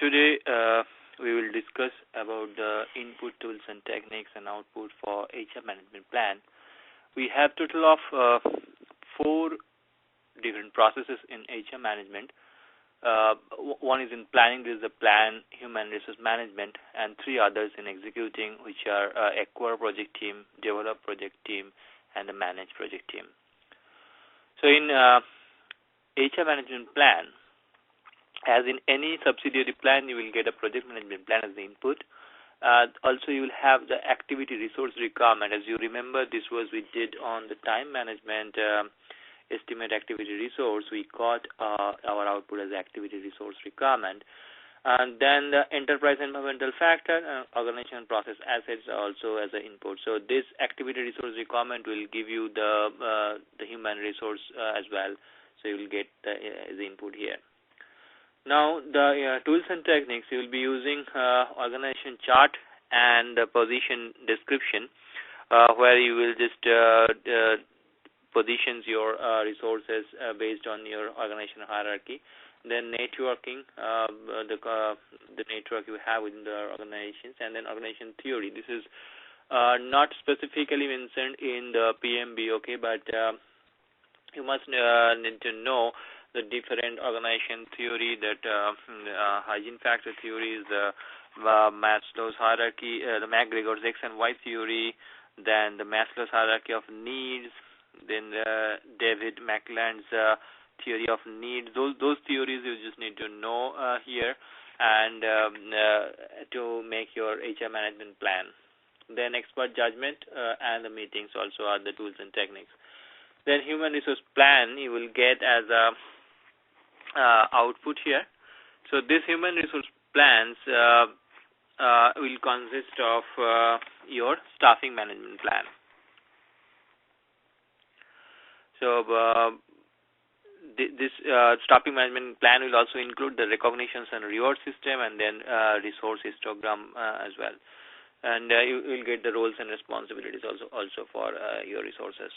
today we will discuss about the input tools and techniques and output for HR management plan. We have total of 4 different processes in HR management. One is in planning, this is the plan, human resource management, and 3 others in executing, which are acquire project team, develop project team, and the manage project team. So in HR management plan, as in any subsidiary plan, you will get a project management plan as the input. Also, you will have the activity resource requirement. As you remember, this was we did on the time management estimate activity resource. We got our output as activity resource requirement. And then the enterprise environmental factor, organization process assets also as an input. So this activity resource requirement will give you the human resource as well. So you will get the input here. Now, the tools and techniques, you will be using organization chart and position description, where you will just positions your resources based on your organization hierarchy. Then networking, the network you have within the organizations, and then organization theory. This is not specifically mentioned in the PMB, okay, but you must need to know the different organization theory, that hygiene factor theory is the Maslow's hierarchy, the McGregor's X and Y theory, then the Maslow's hierarchy of needs, then David McClelland's theory of needs. Those theories you just need to know here and to make your HR management plan. Then expert judgment and the meetings also are the tools and techniques. Then human resource plan you will get as a output here. So this human resource plans will consist of your staffing management plan. So this staffing management plan will also include the recognitions and reward system, and then resource histogram as well. And you will get the roles and responsibilities also for your resources.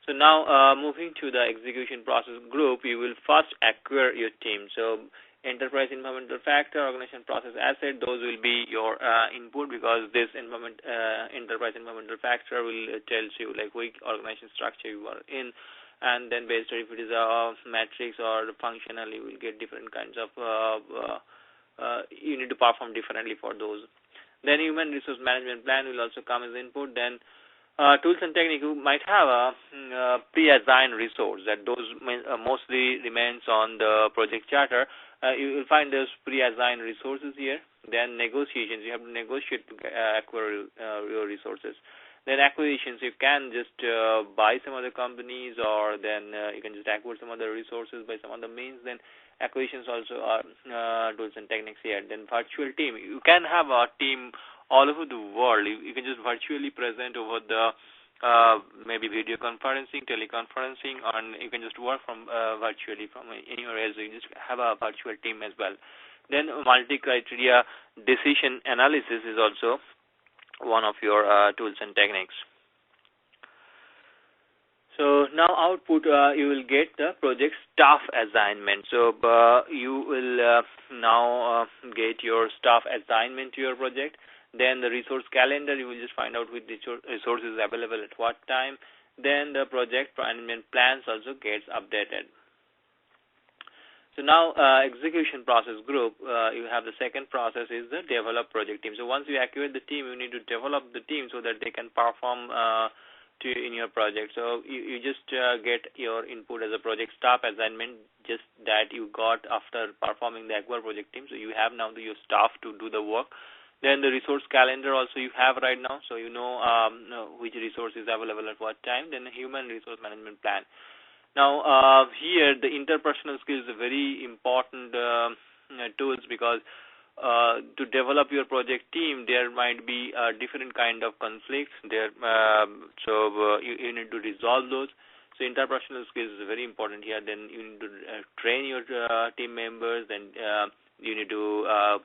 So now moving to the execution process group, you will first acquire your team. So enterprise environmental factor, organization process asset, those will be your input, because this enterprise environmental factor will tells you like which organization structure you are in, and then based on if it is a matrix or functional, you will get different kinds of you need to perform differently for those. Then human resource management plan will also come as input. Then tools and techniques, you might have a pre-assigned resource that those mostly remains on the project charter. You will find those pre-assigned resources here. Then negotiations, you have to negotiate to acquire your resources. Then acquisitions, you can just buy some other companies, or then you can just acquire some other resources by some other means. Then acquisitions also are tools and techniques here. Then virtual team, you can have a team all over the world. You can just virtually present over the maybe video conferencing, teleconferencing, and you can just work from virtually from anywhere else. You just have a virtual team as well. Then multi-criteria decision analysis is also one of your tools and techniques. So now output, you will get the project staff assignment. So you will now get your staff assignment to your project. Then the resource calendar, you will just find out which resources available at what time. Then the project management plans also gets updated. So now execution process group, you have the second process is the develop project team. So once you acquire the team, you need to develop the team so that they can perform in your project. So you just get your input as a project staff assignment, just that you got after performing the acquire project team. So you have now your staff to do the work. Then the resource calendar also you have right now, so you know which resource is available at what time. Then the human resource management plan. Now here the interpersonal skills are very important tools, because to develop your project team there might be different kind of conflicts there, so you need to resolve those. So interpersonal skills is very important here. Then you need to train your team members. Then you need to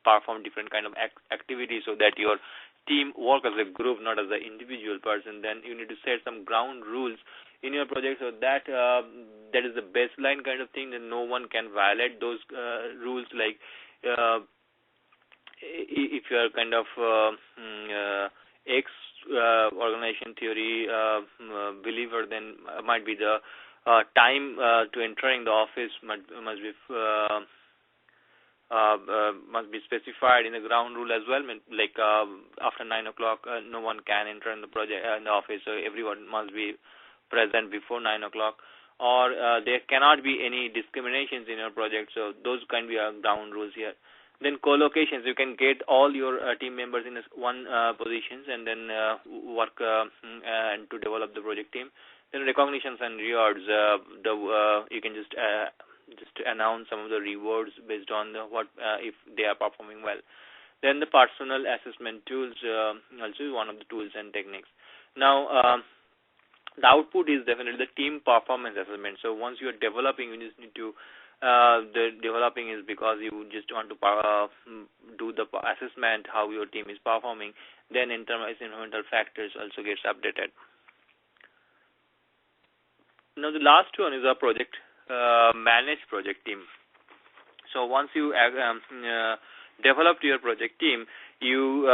perform different kind of activities so that your team work as a group, not as an individual person, then you need to set some ground rules in your project so that that is the baseline kind of thing, that no one can violate those rules. Like if you are kind of X organization theory believer, then might be the time to entering the office must be specified in the ground rule as well. Like after 9 o'clock, no one can enter in the project in the office, so everyone must be present before 9 o'clock. Or there cannot be any discriminations in your project, so those can be ground rules here. Then co-locations, you can get all your team members in one positions and then work and to develop the project team. Then recognitions and rewards, you can just announce some of the rewards based on what if they are performing well. Then the personal assessment tools also is one of the tools and techniques. Now the output is definitely the team performance assessment. So once you are developing, you just need to the developing is because you just want to do the assessment how your team is performing. Then environmental factors also gets updated. Now the last one is a project managed project team. So once you developed your project team, you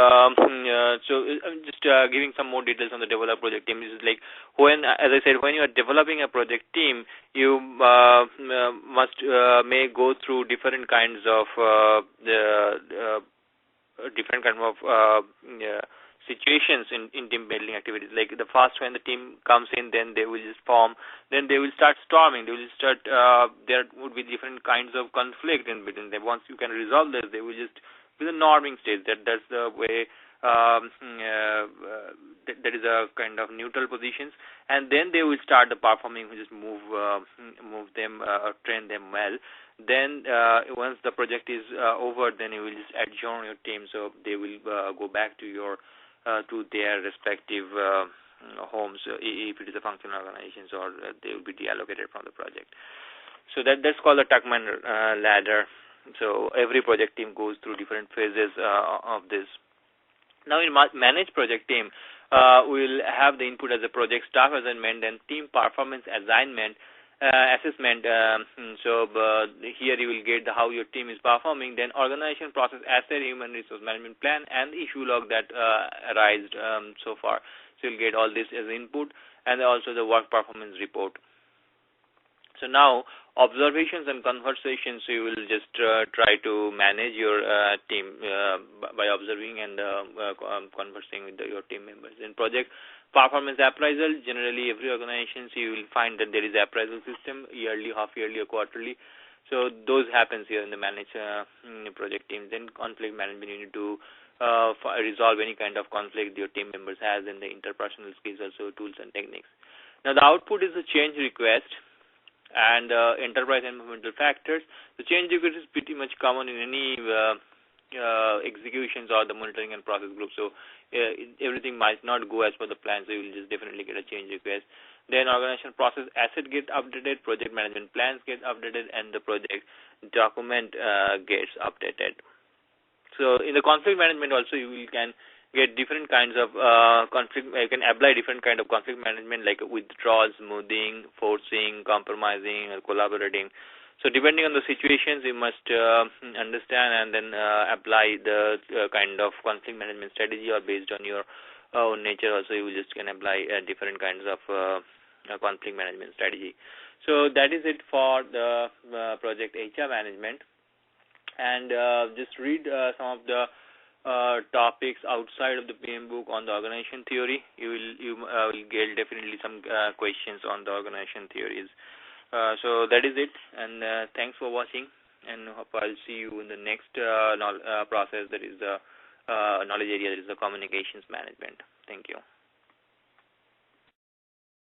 just giving some more details on the developed project team. This is like when, as I said, when you are developing a project team, you may go through different kinds of situations in team building activities. Like the first, when the team comes in, then they will just form, then they will start storming, they will start there would be different kinds of conflict in between them. Once you can resolve this, they will just be the norming stage. That's the way that is a kind of neutral positions, and then they will start the performing, just move them, train them well. Then once the project is over, then you will just adjourn your team, so they will go back to your to their respective homes, if it is a functional organizations, or they will be deallocated from the project. So that's called the Tuckman ladder. So every project team goes through different phases of this. Now in managed project team, we'll have the input as a project staff assignment and team performance assignment assessment. Here you will get how your team is performing. Then organization process asset, human resource management plan, and issue log that arised so far. So you'll get all this as input, and also the work performance report. So now observations and conversations, you will just try to manage your team by observing and conversing with your team members. In project performance appraisal, generally every organization, so you will find that there is appraisal system, yearly, half yearly, or quarterly. So those happens here in the managed project teams. Then conflict management, you need to resolve any kind of conflict your team members has, and the interpersonal skills, also tools and techniques. Now the output is a change request and enterprise and environmental factors. The change request is pretty much common in any executions or the monitoring and process group. So everything might not go as per the plan, so you will just definitely get a change request. Then organization process asset get updated, project management plans get updated, and the project document gets updated. So in the conflict management also, you can get different kinds of conflict. You can apply different kind of conflict management, like withdrawal, smoothing, forcing, compromising, or collaborating. So depending on the situations, you must understand and then apply the kind of conflict management strategy, or based on your own nature also, you just can apply different kinds of conflict management strategy. So that is it for the project HR management. And just read some of the topics outside of the PM book on the organization theory. You will get definitely some questions on the organization theories. So that is it, and thanks for watching, and hope I'll see you in the next process, that is the knowledge area, that is the communications management. Thank you.